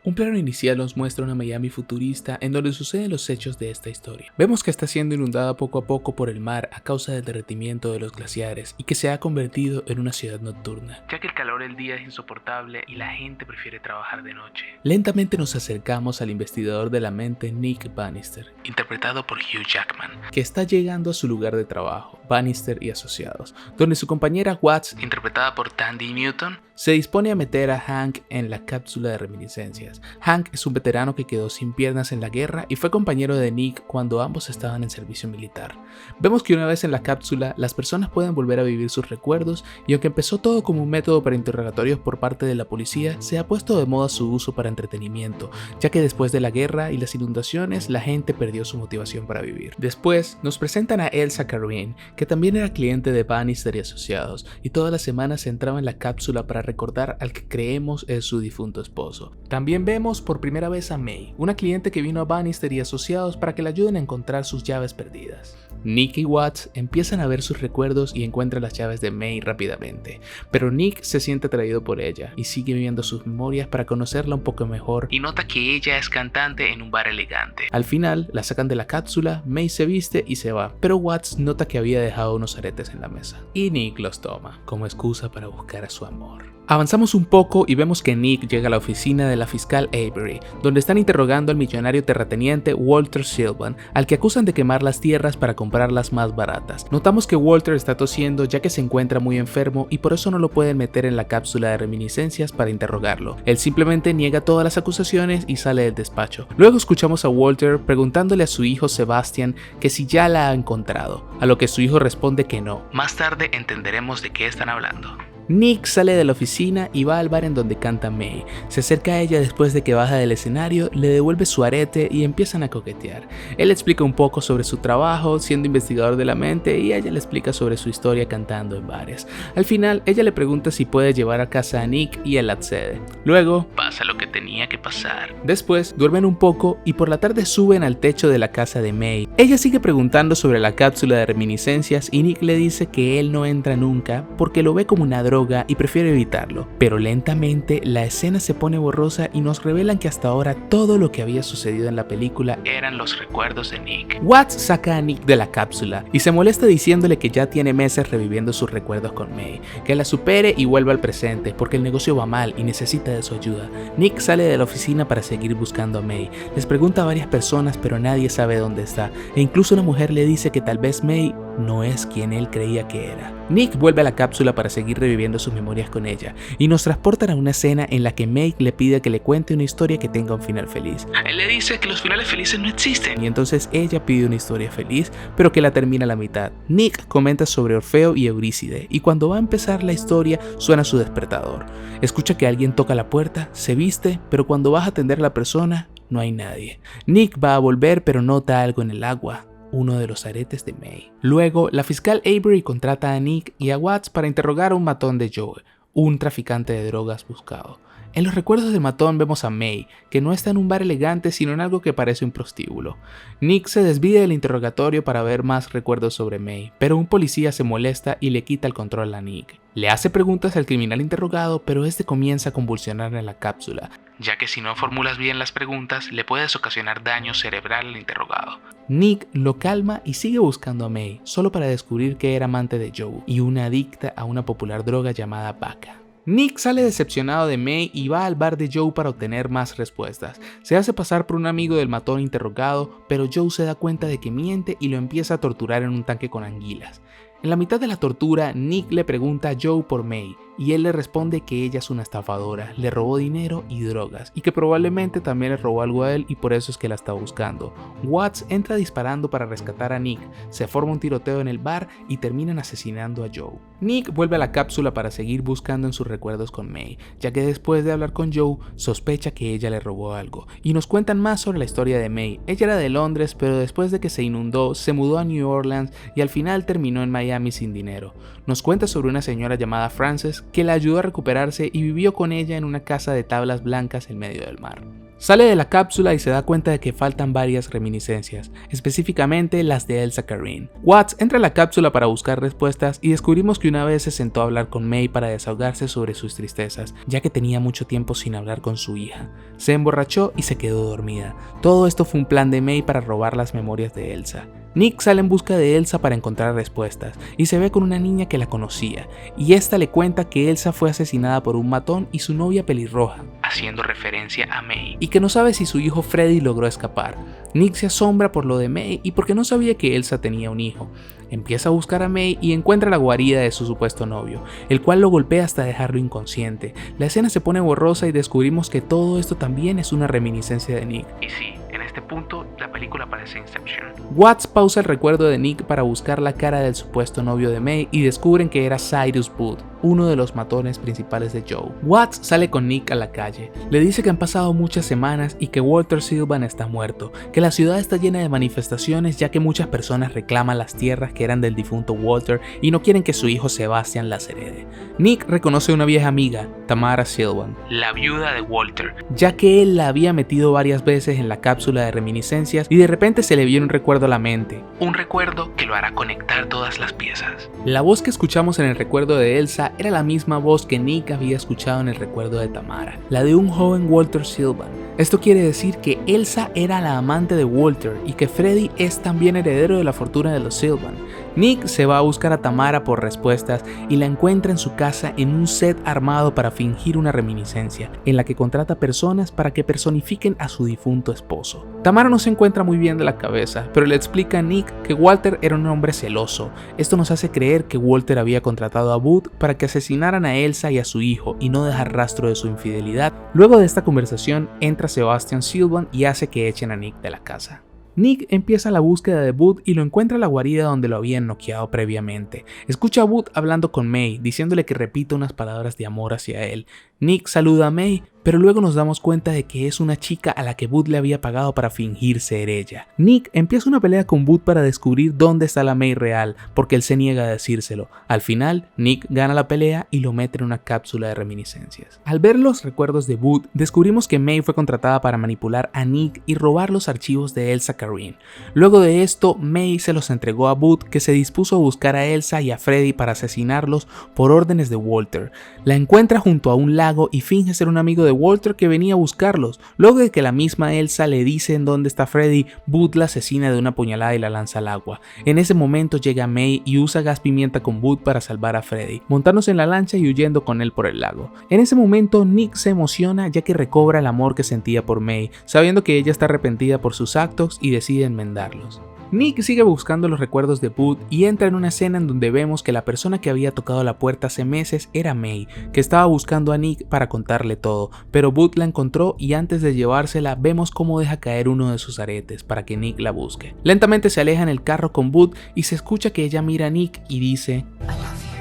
Un plano inicial nos muestra una Miami futurista en donde suceden los hechos de esta historia. Vemos que está siendo inundada poco a poco por el mar a causa del derretimiento de los glaciares y que se ha convertido en una ciudad nocturna, ya que el calor del día es insoportable y la gente prefiere trabajar de noche. Lentamente nos acercamos al investigador de la mente Nick Bannister, interpretado por Hugh Jackman, que está llegando a su lugar de trabajo, Bannister y Asociados, donde su compañera Watts, interpretada por Thandie Newton, se dispone a meter a Hank en la cápsula de reminiscencias. Hank es un veterano que quedó sin piernas en la guerra y fue compañero de Nick cuando ambos estaban en servicio militar. Vemos que una vez en la cápsula, las personas pueden volver a vivir sus recuerdos y aunque empezó todo como un método para interrogatorios por parte de la policía, se ha puesto de moda su uso para entretenimiento, ya que después de la guerra y las inundaciones, la gente perdió su motivación para vivir. Después, nos presentan a Elsa Careen, que también era cliente de Bannister y Asociados, y todas las semanas se entraba en la cápsula para recordar al que creemos es su difunto esposo. También vemos por primera vez a May, una cliente que vino a Bannister y Asociados para que le ayuden a encontrar sus llaves perdidas. Nick y Watts empiezan a ver sus recuerdos y encuentran las llaves de May rápidamente, pero Nick se siente atraído por ella y sigue viviendo sus memorias para conocerla un poco mejor y nota que ella es cantante en un bar elegante. Al final, la sacan de la cápsula, May se viste y se va, pero Watts nota que había dejado unos aretes en la mesa y Nick los toma como excusa para buscar a su amor. Avanzamos un poco y vemos que Nick llega a la oficina de la fiscal Avery, donde están interrogando al millonario terrateniente Walter Sylvan, al que acusan de quemar las tierras para comprarlas más baratas. Notamos que Walter está tosiendo ya que se encuentra muy enfermo y por eso no lo pueden meter en la cápsula de reminiscencias para interrogarlo. Él simplemente niega todas las acusaciones y sale del despacho. Luego escuchamos a Walter preguntándole a su hijo Sebastian que si ya la ha encontrado, a lo que su hijo responde que no. Más tarde entenderemos de qué están hablando. Nick sale de la oficina y va al bar en donde canta May. Se acerca a ella después de que baja del escenario, le devuelve su arete y empiezan a coquetear. Él le explica un poco sobre su trabajo siendo investigador de la mente y ella le explica sobre su historia cantando en bares. Al final, ella le pregunta si puede llevar a casa a Nick y él accede. Luego, pasa lo que tenía que pasar. Después, duermen un poco y por la tarde suben al techo de la casa de May. Ella sigue preguntando sobre la cápsula de reminiscencias y Nick le dice que él no entra nunca porque lo ve como una droga y prefiere evitarlo, pero lentamente la escena se pone borrosa y nos revelan que hasta ahora todo lo que había sucedido en la película eran los recuerdos de Nick. Watts saca a Nick de la cápsula y se molesta diciéndole que ya tiene meses reviviendo sus recuerdos con May, que la supere y vuelva al presente porque el negocio va mal y necesita de su ayuda. Nick sale de la oficina para seguir buscando a May, les pregunta a varias personas pero nadie sabe dónde está e incluso una mujer le dice que tal vez May no es quien él creía que era. Nick vuelve a la cápsula para seguir reviviendo sus memorias con ella y nos transportan a una escena en la que May le pide que le cuente una historia que tenga un final feliz. Él le dice que los finales felices no existen y entonces ella pide una historia feliz pero que la termina a la mitad. Nick comenta sobre Orfeo y Eurícide y cuando va a empezar la historia suena su despertador. Escucha que alguien toca la puerta, se viste, pero cuando vas a atender a la persona no hay nadie. Nick va a volver pero nota algo en el agua. Uno de los aretes de May. Luego, la fiscal Avery contrata a Nick y a Watts para interrogar a un matón de Joe, un traficante de drogas buscado. En los recuerdos del matón vemos a May, que no está en un bar elegante sino en algo que parece un prostíbulo. Nick se desvía del interrogatorio para ver más recuerdos sobre May, pero un policía se molesta y le quita el control a Nick. Le hace preguntas al criminal interrogado, pero este comienza a convulsionar en la cápsula, ya que si no formulas bien las preguntas, le puedes ocasionar daño cerebral al interrogado. Nick lo calma y sigue buscando a May, solo para descubrir que era amante de Joe y una adicta a una popular droga llamada Baca. Nick sale decepcionado de May y va al bar de Joe para obtener más respuestas. Se hace pasar por un amigo del matón interrogado, pero Joe se da cuenta de que miente y lo empieza a torturar en un tanque con anguilas. En la mitad de la tortura, Nick le pregunta a Joe por May y él le responde que ella es una estafadora, le robó dinero y drogas y que probablemente también le robó algo a él y por eso es que la está buscando. Watts entra disparando para rescatar a Nick, se forma un tiroteo en el bar y terminan asesinando a Joe. Nick vuelve a la cápsula para seguir buscando en sus recuerdos con May, ya que después de hablar con Joe sospecha que ella le robó algo y nos cuentan más sobre la historia de May. Ella era de Londres, pero después de que se inundó se mudó a New Orleans y al final terminó en Miami sin dinero. Nos cuenta sobre una señora llamada Frances que la ayudó a recuperarse y vivió con ella en una casa de tablas blancas en medio del mar. Sale de la cápsula y se da cuenta de que faltan varias reminiscencias, específicamente las de Elsa Careen. Watts entra a la cápsula para buscar respuestas y descubrimos que una vez se sentó a hablar con May para desahogarse sobre sus tristezas, ya que tenía mucho tiempo sin hablar con su hija. Se emborrachó y se quedó dormida. Todo esto fue un plan de May para robar las memorias de Elsa. Nick sale en busca de Elsa para encontrar respuestas y se ve con una niña que la conocía, y esta le cuenta que Elsa fue asesinada por un matón y su novia pelirroja, haciendo referencia a May, y que no sabe si su hijo Freddy logró escapar. Nick se asombra por lo de May y porque no sabía que Elsa tenía un hijo. Empieza a buscar a May y encuentra la guarida de su supuesto novio, el cual lo golpea hasta dejarlo inconsciente. La escena se pone borrosa y descubrimos que todo esto también es una reminiscencia de Nick. Y sí, en este punto la película parece Inception. Watts pausa el recuerdo de Nick para buscar la cara del supuesto novio de May y descubren que era Cyrus Booth, uno de los matones principales de Joe. Watts sale con Nick a la calle, le dice que han pasado muchas semanas y que Walter Sylvan está muerto, que la ciudad está llena de manifestaciones ya que muchas personas reclaman las tierras que eran del difunto Walter y no quieren que su hijo Sebastian las herede. Nick reconoce a una vieja amiga, Tamara Sylvan, la viuda de Walter, ya que él la había metido varias veces en la cápsula de reminiscencias y de repente se le viene un recuerdo a la mente, un recuerdo que lo hará conectar todas las piezas. La voz que escuchamos en el recuerdo de Elsa era la misma voz que Nick había escuchado en el recuerdo de Tamara, la de un joven Walter Sylvan. Esto quiere decir que Elsa era la amante de Walter y que Freddy es también heredero de la fortuna de los Sylvan. Nick se va a buscar a Tamara por respuestas y la encuentra en su casa en un set armado para fingir una reminiscencia, en la que contrata personas para que personifiquen a su difunto esposo. Tamara no se encuentra muy bien de la cabeza, pero le explica a Nick que Walter era un hombre celoso. Esto nos hace creer que Walter había contratado a Booth para que asesinaran a Elsa y a su hijo y no dejar rastro de su infidelidad. Luego de esta conversación entra Sebastian Sylvan y hace que echen a Nick de la casa. Nick empieza la búsqueda de Booth y lo encuentra en la guarida donde lo habían noqueado previamente. Escucha a Booth hablando con May, diciéndole que repita unas palabras de amor hacia él. Nick saluda a May, pero luego nos damos cuenta de que es una chica a la que Booth le había pagado para fingir ser ella. Nick empieza una pelea con Booth para descubrir dónde está la May real, porque él se niega a decírselo. Al final, Nick gana la pelea y lo mete en una cápsula de reminiscencias. Al ver los recuerdos de Booth, descubrimos que May fue contratada para manipular a Nick y robar los archivos de Elsa Careen. Luego de esto, May se los entregó a Booth, que se dispuso a buscar a Elsa y a Freddy para asesinarlos por órdenes de Walter. La encuentra junto a un lago y finge ser un amigo de Walter que venía a buscarlos. Luego de que la misma Elsa le dice en dónde está Freddy, Booth la asesina de una puñalada y la lanza al agua. En ese momento llega May y usa gas pimienta con Booth para salvar a Freddy, montándose en la lancha y huyendo con él por el lago. En ese momento Nick se emociona ya que recobra el amor que sentía por May, sabiendo que ella está arrepentida por sus actos y decide enmendarlos. Nick sigue buscando los recuerdos de Booth y entra en una escena en donde vemos que la persona que había tocado la puerta hace meses era May, que estaba buscando a Nick para contarle todo, pero Booth la encontró y antes de llevársela vemos cómo deja caer uno de sus aretes para que Nick la busque. Lentamente se aleja en el carro con Booth y se escucha que ella mira a Nick y dice "I love you".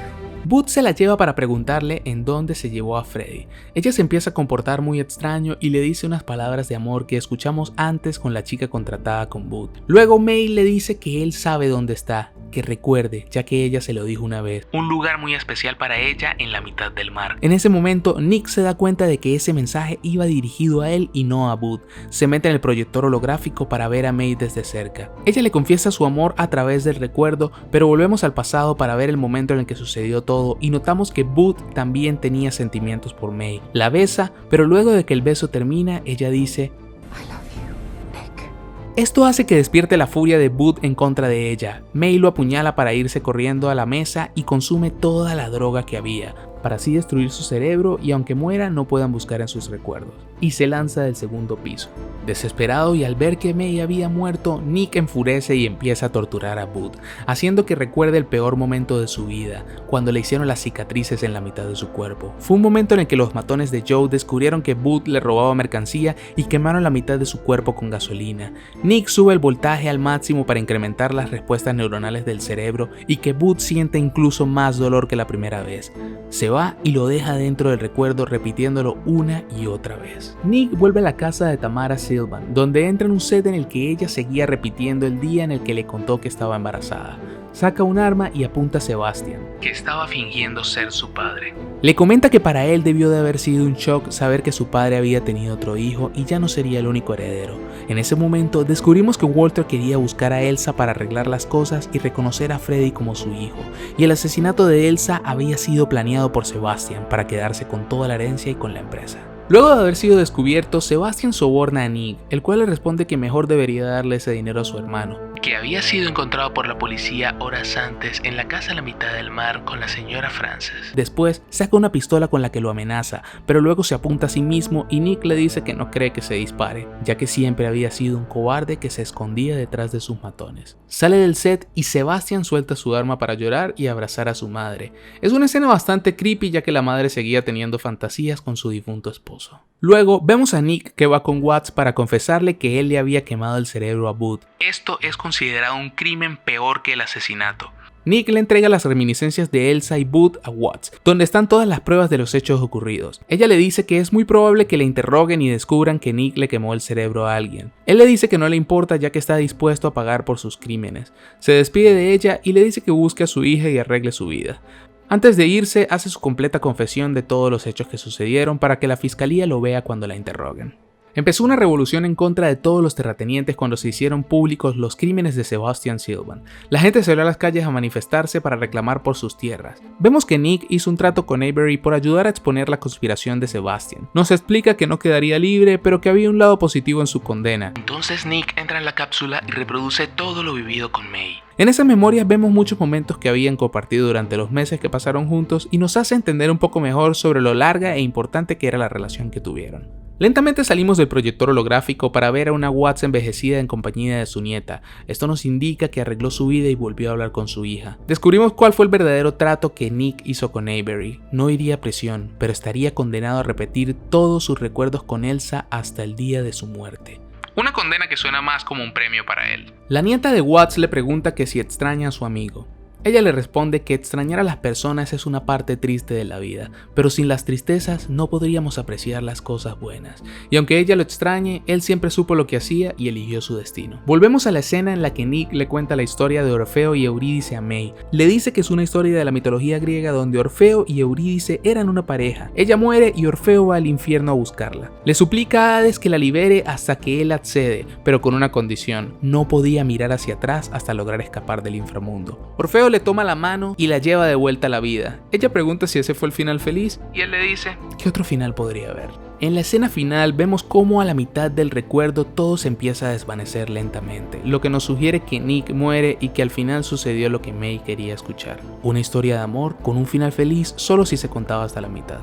Booth se la lleva para preguntarle en dónde se llevó a Freddy. Ella se empieza a comportar muy extraño y le dice unas palabras de amor que escuchamos antes con la chica contratada con Booth. Luego May le dice que él sabe dónde está, que recuerde, ya que ella se lo dijo una vez. Un lugar muy especial para ella en la mitad del mar. En ese momento, Nick se da cuenta de que ese mensaje iba dirigido a él y no a Booth. Se mete en el proyector holográfico para ver a May desde cerca. Ella le confiesa su amor a través del recuerdo, pero volvemos al pasado para ver el momento en el que sucedió todo y notamos que Booth también tenía sentimientos por May. La besa, pero luego de que el beso termina, ella dice "I love you, Nick". Esto hace que despierte la furia de Booth en contra de ella. May lo apuñala para irse corriendo a la mesa y consume toda la droga que había, para así destruir su cerebro y aunque muera no puedan buscar en sus recuerdos. Y se lanza del segundo piso. Desesperado y al ver que May había muerto, Nick enfurece y empieza a torturar a Booth, haciendo que recuerde el peor momento de su vida, cuando le hicieron las cicatrices en la mitad de su cuerpo. Fue un momento en el que los matones de Joe descubrieron que Booth le robaba mercancía y quemaron la mitad de su cuerpo con gasolina. Nick sube el voltaje al máximo para incrementar las respuestas neuronales del cerebro y que Booth siente incluso más dolor que la primera vez. Se va y lo deja dentro del recuerdo repitiéndolo una y otra vez. Nick vuelve a la casa de Tamara Sylvan, donde entra en un set en el que ella seguía repitiendo el día en el que le contó que estaba embarazada. saca un arma y apunta a Sebastian, que estaba fingiendo ser su padre. Le comenta que para él debió de haber sido un shock saber que su padre había tenido otro hijo y ya no sería el único heredero. En ese momento descubrimos que Walter quería buscar a Elsa para arreglar las cosas y reconocer a Freddy como su hijo, y el asesinato de Elsa había sido planeado por Sebastian para quedarse con toda la herencia y con la empresa. Luego de haber sido descubierto, Sebastian soborna a Nick, el cual le responde que mejor debería darle ese dinero a su hermano, que había sido encontrado por la policía horas antes en la casa a la mitad del mar con la señora Frances. Después saca una pistola con la que lo amenaza, pero luego se apunta a sí mismo y Nick le dice que no cree que se dispare, ya que siempre había sido un cobarde que se escondía detrás de sus matones. Sale del set y Sebastian suelta su arma para llorar y abrazar a su madre. Es una escena bastante creepy, ya que la madre seguía teniendo fantasías con su difunto esposo. Luego vemos a Nick que va con Watts para confesarle que él le había quemado el cerebro a Bud. Esto es considerado un crimen peor que el asesinato. Nick le entrega las reminiscencias de Elsa y Bud a Watts, donde están todas las pruebas de los hechos ocurridos. Ella le dice que es muy probable que le interroguen y descubran que Nick le quemó el cerebro a alguien. Él le dice que no le importa, ya que está dispuesto a pagar por sus crímenes. Se despide de ella y le dice que busque a su hija y arregle su vida. Antes de irse, hace su completa confesión de todos los hechos que sucedieron para que la fiscalía lo vea cuando la interroguen. Empezó una revolución en contra de todos los terratenientes cuando se hicieron públicos los crímenes de Sebastian Sylvan. La gente salió a las calles a manifestarse para reclamar por sus tierras. Vemos que Nick hizo un trato con Avery por ayudar a exponer la conspiración de Sebastian. Nos explica que no quedaría libre, pero que había un lado positivo en su condena. Entonces Nick entra en la cápsula y reproduce todo lo vivido con May. En esas memorias vemos muchos momentos que habían compartido durante los meses que pasaron juntos y nos hace entender un poco mejor sobre lo larga e importante que era la relación que tuvieron. Lentamente salimos del proyector holográfico para ver a una Watts envejecida en compañía de su nieta. Esto nos indica que arregló su vida y volvió a hablar con su hija. Descubrimos cuál fue el verdadero trato que Nick hizo con Avery. No iría a prisión, pero estaría condenado a repetir todos sus recuerdos con Elsa hasta el día de su muerte. Una condena que suena más como un premio para él. La nieta de Watts le pregunta que si extraña a su amigo. Ella le responde que extrañar a las personas es una parte triste de la vida, pero sin las tristezas no podríamos apreciar las cosas buenas. Y aunque ella lo extrañe, él siempre supo lo que hacía y eligió su destino. Volvemos a la escena en la que Nick le cuenta la historia de Orfeo y Eurídice a May. Le dice que es una historia de la mitología griega donde Orfeo y Eurídice eran una pareja. Ella muere y Orfeo va al infierno a buscarla. Le suplica a Hades que la libere hasta que él accede, pero con una condición: no podía mirar hacia atrás hasta lograr escapar del inframundo. Orfeo le toma la mano y la lleva de vuelta a la vida. Ella pregunta si ese fue el final feliz y él le dice: ¿qué otro final podría haber? En la escena final vemos cómo a la mitad del recuerdo todo se empieza a desvanecer lentamente, lo que nos sugiere que Nick muere y que al final sucedió lo que May quería escuchar. Una historia de amor con un final feliz solo si se contaba hasta la mitad.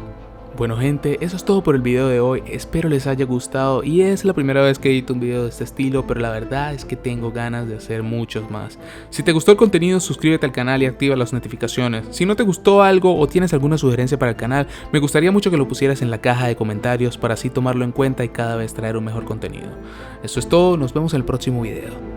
Bueno gente, eso es todo por el video de hoy, espero les haya gustado y es la primera vez que edito un video de este estilo, pero la verdad es que tengo ganas de hacer muchos más. Si te gustó el contenido, suscríbete al canal y activa las notificaciones. Si no te gustó algo o tienes alguna sugerencia para el canal, me gustaría mucho que lo pusieras en la caja de comentarios para así tomarlo en cuenta y cada vez traer un mejor contenido. Eso es todo, nos vemos en el próximo video.